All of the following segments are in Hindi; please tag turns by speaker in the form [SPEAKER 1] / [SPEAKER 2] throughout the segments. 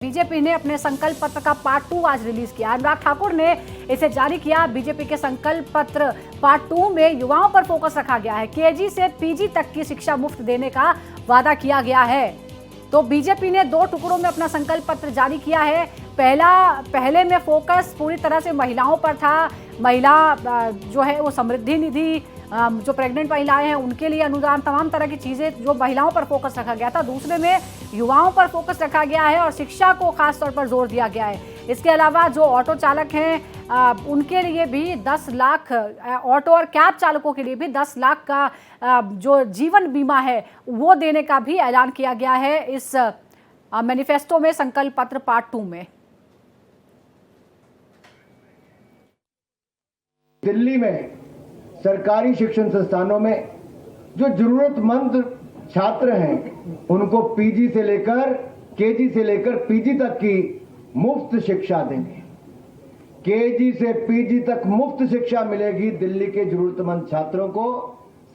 [SPEAKER 1] बीजेपी ने अपने संकल्प पत्र का पार्ट 2 आज रिलीज किया। अनुराग ठाकुर ने इसे जारी किया। बीजेपी के संकल्प पत्र पार्ट 2 में युवाओं पर फोकस रखा गया है। केजी से पीजी तक की शिक्षा मुफ्त देने का वादा किया गया है। तो बीजेपी ने 2 टुकड़ों में अपना संकल्प पत्र जारी किया है। पहले में फोकस पूरी तरह से महिलाओं पर था। महिला जो है वो समृद्धि निधि, जो प्रेग्नेंट महिलाएं हैं उनके लिए अनुदान, तमाम तरह की चीजें जो महिलाओं पर फोकस रखा गया था। दूसरे में युवाओं पर फोकस रखा गया है और शिक्षा को खास तौर पर जोर दिया गया है। इसके अलावा जो ऑटो चालक हैं उनके लिए भी 10 लाख, ऑटो और कैब चालकों के लिए भी 10 लाख का जो जीवन बीमा है वो देने का भी ऐलान किया गया है इस मैनिफेस्टो में, संकल्प पत्र पार्ट 2 में।
[SPEAKER 2] दिल्ली में सरकारी शिक्षण संस्थानों में जो जरूरतमंद छात्र हैं उनको पीजी से लेकर केजी से लेकर पीजी तक की मुफ्त शिक्षा देंगे। केजी से पीजी तक मुफ्त शिक्षा मिलेगी दिल्ली के जरूरतमंद छात्रों को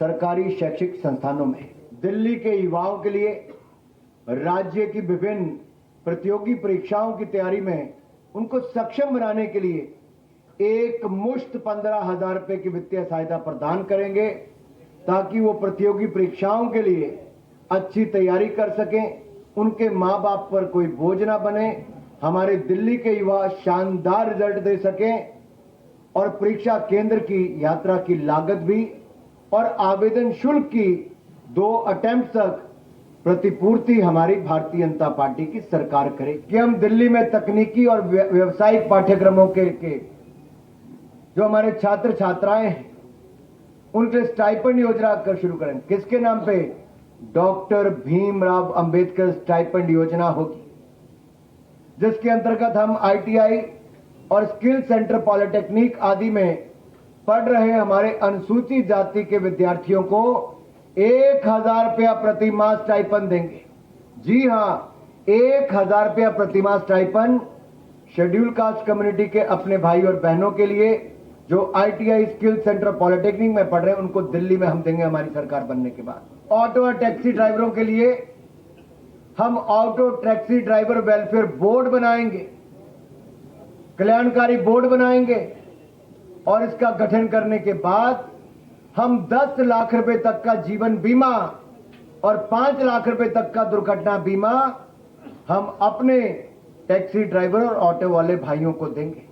[SPEAKER 2] सरकारी शैक्षिक संस्थानों में। दिल्ली के युवाओं के लिए राज्य की विभिन्न प्रतियोगी परीक्षाओं की तैयारी में उनको सक्षम बनाने के लिए एक मुश्त 15,000 रुपए की वित्तीय सहायता प्रदान करेंगे ताकि वो प्रतियोगी परीक्षाओं के लिए अच्छी तैयारी कर सकें, उनके मां बाप पर कोई बोझ ना बने, हमारे दिल्ली के युवा शानदार रिजल्ट दे सकें और परीक्षा केंद्र की यात्रा की लागत भी और आवेदन शुल्क की 2 अटेम्प्ट तक प्रतिपूर्ति हमारी भारतीय जनता पार्टी की सरकार करे कि हम दिल्ली में तकनीकी और व्यावसायिक पाठ्यक्रमों के जो हमारे छात्र छात्राएं हैं उनके स्टाइपेंड योजना कर शुरू करें। किसके नाम पे? डॉक्टर भीमराव अंबेडकर स्टाइपेंड योजना होगी, जिसके अंतर्गत हम आईटीआई और स्किल सेंटर पॉलिटेक्निक आदि में पढ़ रहे हमारे अनुसूचित जाति के विद्यार्थियों को 1,000 रुपया प्रति माह स्टाइपेंड देंगे। जी हां, 1,000 रुपया प्रति माह स्टाइपेंड शेड्यूल कास्ट कम्युनिटी के अपने भाई और बहनों के लिए जो आईटीआई स्किल सेंटर पॉलिटेक्निक में पढ़ रहे हैं उनको दिल्ली में हम देंगे हमारी सरकार बनने के बाद। ऑटो और टैक्सी ड्राइवरों के लिए हम auto taxi driver welfare board बनाएंगे, कल्याणकारी बोर्ड बनाएंगे और इसका गठन करने के बाद हम 10 लाख रुपए तक का जीवन बीमा और 5 लाख रुपए तक का दुर्घटना बीमा हम अपने टैक्सी ड्राइवर और ऑटो वाले भाइयों को देंगे।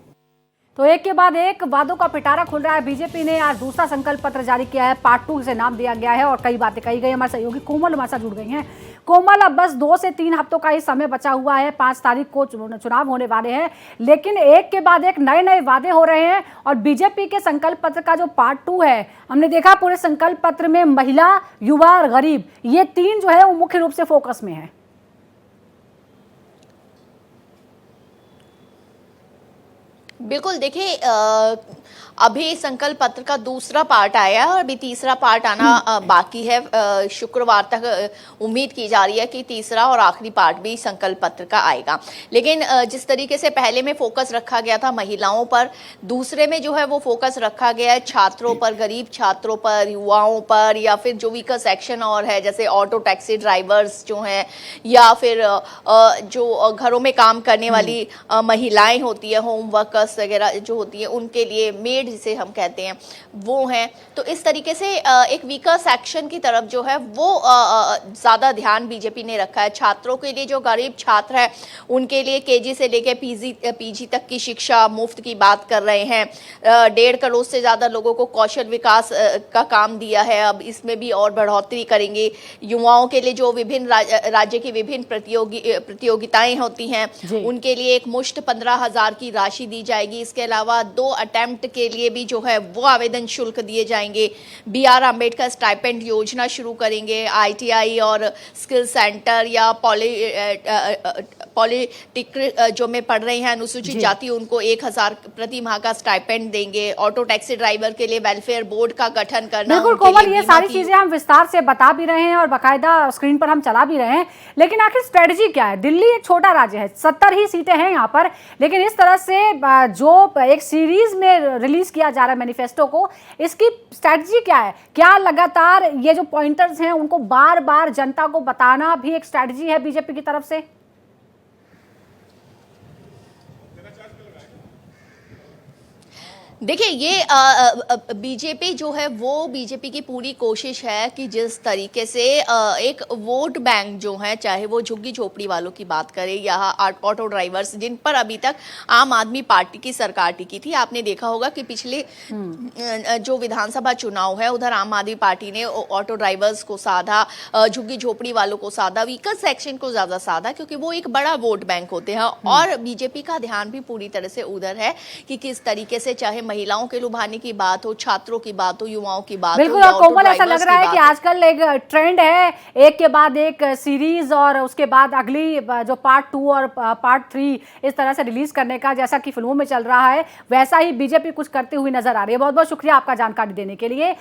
[SPEAKER 1] तो एक के बाद एक वादों का पिटारा खुल रहा है। बीजेपी ने आज दूसरा संकल्प पत्र जारी किया है, पार्ट 2 से नाम दिया गया है और कई बातें कही गई। हमारे सहयोगी कोमल हमारे साथ जुड़ गई हैं। कोमल, अब बस 2 से 3 हफ्तों का ही समय बचा हुआ है, 5 तारीख को चुनाव होने वाले हैं, लेकिन एक के बाद एक नए वादे हो रहे हैं। और बीजेपी के संकल्प पत्र का जो पार्ट 2 है, हमने देखा पूरे संकल्प पत्र में महिला, युवा और गरीब, ये 3 जो है वो मुख्य रूप से फोकस में है।
[SPEAKER 3] बिल्कुल, देखिए अभी संकल्प पत्र का दूसरा पार्ट आया और अभी तीसरा पार्ट आना बाकी है। शुक्रवार तक उम्मीद की जा रही है कि तीसरा और आखिरी पार्ट भी संकल्प पत्र का आएगा। लेकिन जिस तरीके से पहले में फोकस रखा गया था महिलाओं पर, दूसरे में जो है वो फोकस रखा गया है छात्रों पर, गरीब छात्रों पर, युवाओं पर, या फिर जो वीकर सेक्शन और है जैसे ऑटो टैक्सी ड्राइवर्स जो हैं, या फिर जो घरों में काम करने वाली महिलाएं होती है, होम वर्कर्स वगैरह जो होती है, उनके लिए मेड जिसे हम कहते हैं वो हैं। तो इस तरीके से एक वीकर सेक्शन की तरफ जो है वो ज़्यादा ध्यान बीजेपी ने रखा है। छात्रों के लिए, जो गरीब छात्र है उनके लिए केजी से लेकर पीजी तक की शिक्षा मुफ्त की बात कर रहे हैं। 1.5 करोड़ से ज़्यादा लोगों को कौशल विकास का काम दिया है, अब इसमें भी और बढ़ोतरी करेंगे। युवाओं के लिए जो विभिन्न राज्य की विभिन्न प्रतियोगिताएं होती हैं उनके लिए एक मुश्त 15,000 की राशि दी जाएगी। इसके अलावा 2 अटेम्प्ट के लिए भी जो है वो आवेदन शुल्क दिए जाएंगे। BR अम्बेडकर स्टाइपेंड योजना शुरू करेंगे। आईटीआई और स्किल सेंटर या पॉलिटेक्निक जो में पढ़ रहे हैं अनुसूचित जाति, उनको 1,000 प्रति माह का स्टाइपेंड देंगे। ऑटो टैक्सी ड्राइवर के लिए वेलफेयर बोर्ड का गठन करना।
[SPEAKER 1] बिल्कुल कोमल, ये सारी चीजें हम विस्तार से बता भी रहे हैं और बाकायदा स्क्रीन पर हम चला भी रहे हैं, लेकिन आखिर स्ट्रेटजी क्या है? दिल्ली एक छोटा राज्य है, 70 ही सीटें हैं यहाँ पर, लेकिन इस तरह से जो एक सीरीज में रिलीज किया जा रहा है मैनिफेस्टो को, इसकी स्ट्रैटेजी क्या है? क्या लगातार ये जो पॉइंटर्स हैं उनको बार बार जनता को बताना भी एक स्ट्रैटेजी है बीजेपी की तरफ से?
[SPEAKER 3] देखिए ये बीजेपी जो है वो बीजेपी की पूरी कोशिश है कि जिस तरीके से एक वोट बैंक जो है, चाहे वो झुग्गी झोपड़ी वालों की बात करें या ऑटो ड्राइवर्स, जिन पर अभी तक आम आदमी पार्टी की सरकार टिकी थी। आपने देखा होगा कि पिछले जो विधानसभा चुनाव है उधर आम आदमी पार्टी ने ऑटो ड्राइवर्स को साधा, झुग्गी झोपड़ी वालों को साधा, वीकर सेक्शन को ज्यादा साधा, क्योंकि वो एक बड़ा वोट बैंक होते हैं। और बीजेपी का ध्यान भी पूरी तरह से उधर है कि किस तरीके से, चाहे महिलाओं के लुभाने की बात हो, छात्रों की बात हो, युवाओं की बात हो,
[SPEAKER 1] बिल्कुल।
[SPEAKER 3] या
[SPEAKER 1] और
[SPEAKER 3] ऑटो
[SPEAKER 1] कोमल, ऐसा
[SPEAKER 3] ड्राइवर्स
[SPEAKER 1] लग रहा
[SPEAKER 3] की
[SPEAKER 1] है कि
[SPEAKER 3] बात हो।
[SPEAKER 1] आजकल एक ट्रेंड है, एक के बाद एक सीरीज और उसके बाद अगली जो पार्ट 2 और पार्ट 3 इस तरह से रिलीज करने का, जैसा कि फिल्मों में चल रहा है वैसा ही बीजेपी कुछ करती हुई नजर आ रही है। बहुत बहुत शुक्रिया आपका जानकारी देने के लिए।